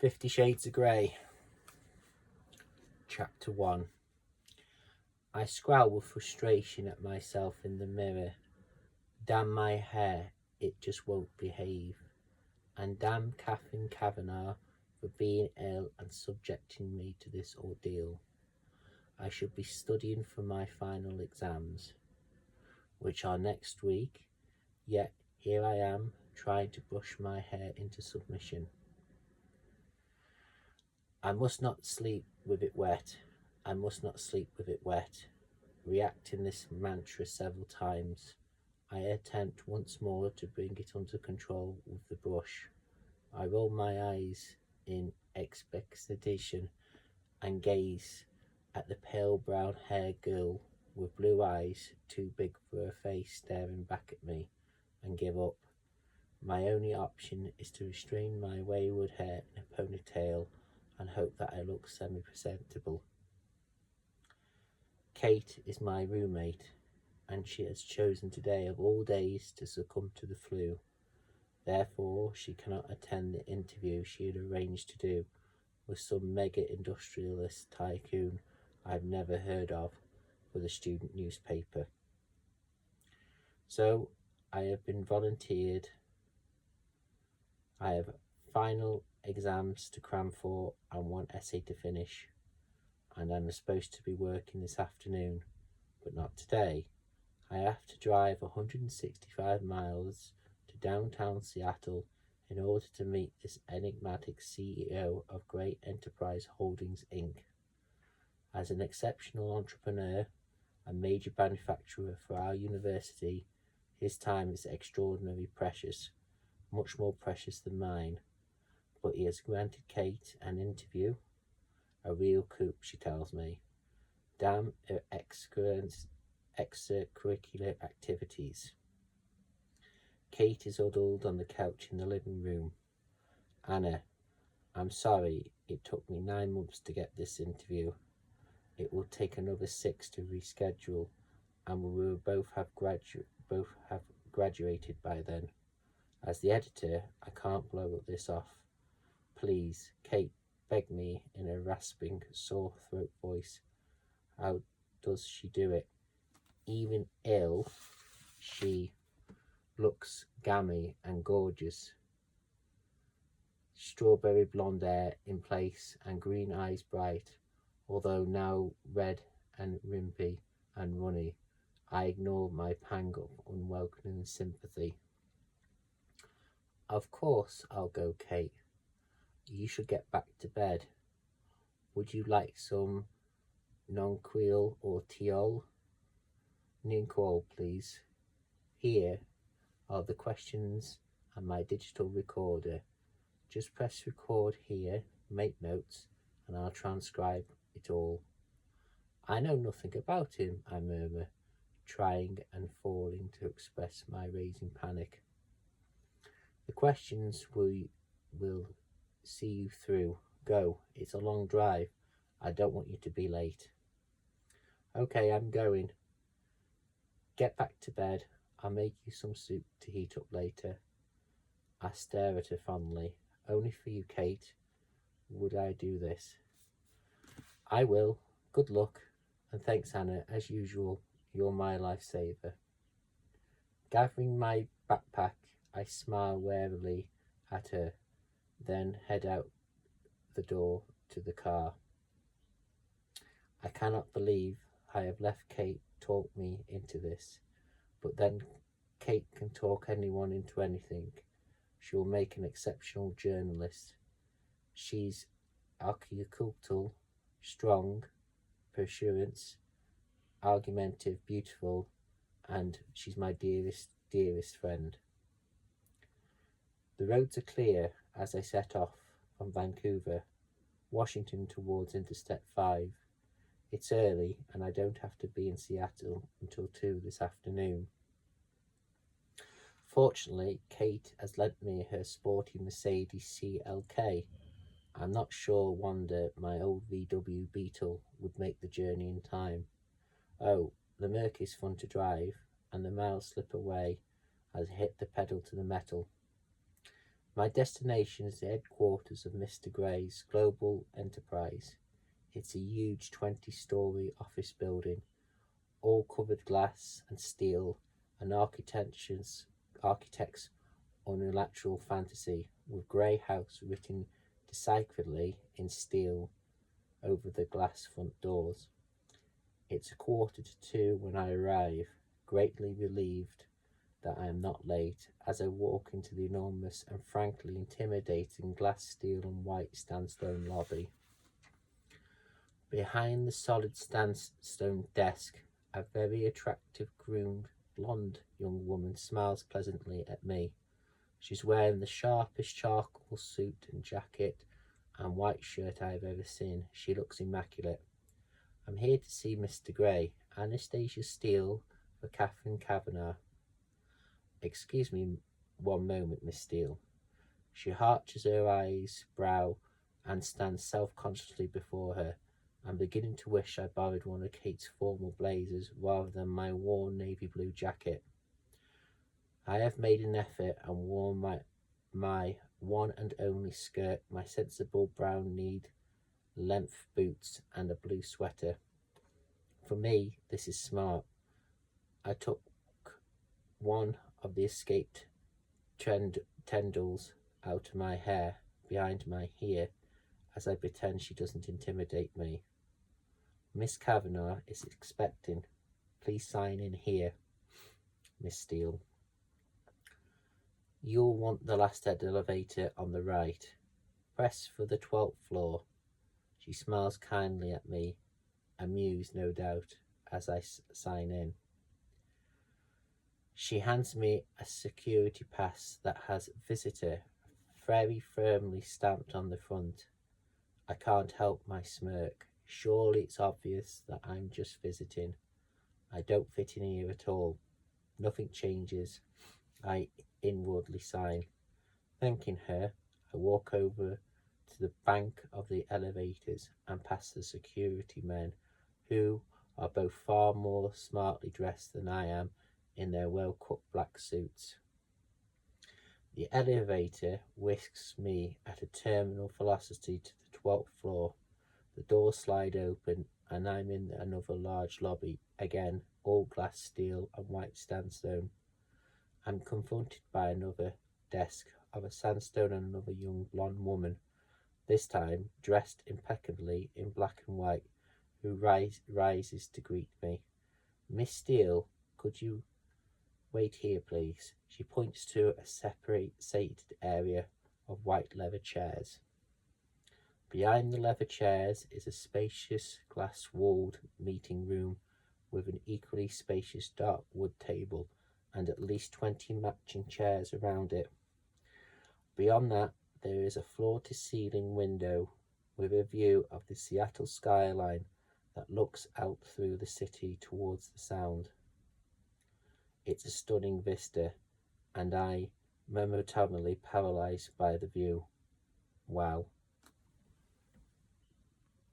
50 Shades of Grey, Chapter 1. I scowl with frustration at myself in the mirror. Damn my hair, it just won't behave. And damn Catherine Kavanagh for being ill and subjecting me to this ordeal. I should be studying for my final exams, which are next week, yet here I am trying to brush my hair into submission. I must not sleep with it wet. I must not sleep with it wet. Reacting this mantra several times, I attempt once more to bring it under control with the brush. I roll my eyes in expectation and gaze at the pale brown haired girl with blue eyes too big for her face staring back at me and give up. My only option is to restrain my wayward hair in a ponytail and hope that I look semi-presentable. Kate is my roommate, and she has chosen today of all days to succumb to the flu. Therefore, she cannot attend the interview she had arranged to do with some mega-industrialist tycoon I've never heard of for the student newspaper. So, I have been volunteered. I have final exams to cram for and one essay to finish, and I'm supposed to be working this afternoon, but not today. I have to drive 165 miles to downtown Seattle in order to meet this enigmatic CEO of Great Enterprise Holdings Inc. As an exceptional entrepreneur and major manufacturer for our university, his time is extraordinarily precious, much more precious than mine. But he has granted Kate an interview, a real coup, she tells me. Damn her extracurricular activities. Kate is huddled on the couch in the living room. Anna, I'm sorry it took me 9 months to get this interview. It will take another 6 to reschedule, and we will both have graduated by then. As the editor, I can't blow this off. Please, Kate begged me in a rasping, sore throat voice. How does she do it? Even ill, she looks gammy and gorgeous. Strawberry blonde hair in place and green eyes bright, although now red and rimpy and runny. I ignore my pang of unwelcome sympathy. Of course I'll go, Kate. You should get back to bed. Would you like some Nonquil or Tiol? Ninquil, please. Here are the questions and my digital recorder. Just press record here, make notes, and I'll transcribe it all. I know nothing about him, I murmur, trying and falling to express my raising panic. The questions will see you through. Go, it's a long drive. I don't want you to be late. Okay, I'm going. Get back to bed. I'll make you some soup to heat up later. I stare at her fondly. Only for you, Kate, would I do this. I will. Good luck. And thanks, Anna. As usual, you're my lifesaver. Gathering my backpack, I smile warily at her, then head out the door to the car. I cannot believe I have left Kate talk me into this, but then Kate can talk anyone into anything. She will make an exceptional journalist. She's articulate, strong, persuasive, argumentative, beautiful, and she's my dearest friend. The roads are clear as I set off from Vancouver, Washington towards Interstate 5. It's early and I don't have to be in Seattle until 2 this afternoon. Fortunately, Kate has lent me her sporty Mercedes CLK. I'm not sure Wanda, my old VW Beetle, would make the journey in time. Oh, the Merc is fun to drive, and the miles slip away as I hit the pedal to the metal. My destination is the headquarters of Mr. Gray's global enterprise. It's a huge 20-story office building, all covered glass and steel, an architect's unilateral fantasy, with Grey House written decisively in steel over the glass front doors. It's a 1:45 when I arrive, greatly relieved that I am not late, as I walk into the enormous and frankly intimidating glass, steel and white sandstone lobby. Behind the solid sandstone desk, a very attractive groomed blonde young woman smiles pleasantly at me. She's wearing the sharpest charcoal suit and jacket and white shirt I have ever seen. She looks immaculate. I'm here to see Mr. Gray. Anastasia Steele for Catherine Kavanagh. Excuse me one moment, Miss Steele. She arches her eyebrow and stands self-consciously before her. I'm beginning to wish I borrowed one of Kate's formal blazers rather than my worn navy blue jacket. I have made an effort and worn my one and only skirt, my sensible brown kneed length boots and a blue sweater. For me, this is smart. I took one of the escaped tendrils out of my hair behind my ear as I pretend she doesn't intimidate me. Miss Kavanagh is expecting. Please sign in here, Miss Steele. You'll want the last elevator on the right. Press for the 12th floor. She smiles kindly at me, amused no doubt, as I sign in. She hands me a security pass that has visitor very firmly stamped on the front. I can't help my smirk. Surely it's obvious that I'm just visiting. I don't fit in here at all. Nothing changes. I inwardly sigh. Thanking her, I walk over to the bank of the elevators and past the security men, who are both far more smartly dressed than I am in their well-cut black suits. The elevator whisks me at a terminal velocity to the 12th floor. The doors slide open and I'm in another large lobby, again all glass, steel and white sandstone. I'm confronted by another desk of a sandstone and another young blonde woman, this time dressed impeccably in black and white, who rises to greet me. Miss Steele, could you wait here, please? She points to a separated area of white leather chairs. Behind the leather chairs is a spacious glass-walled meeting room with an equally spacious dark wood table and at least 20 matching chairs around it. Beyond that, there is a floor-to-ceiling window with a view of the Seattle skyline that looks out through the city towards the Sound. It's a stunning vista, and I momentarily paralyzed by the view. Wow,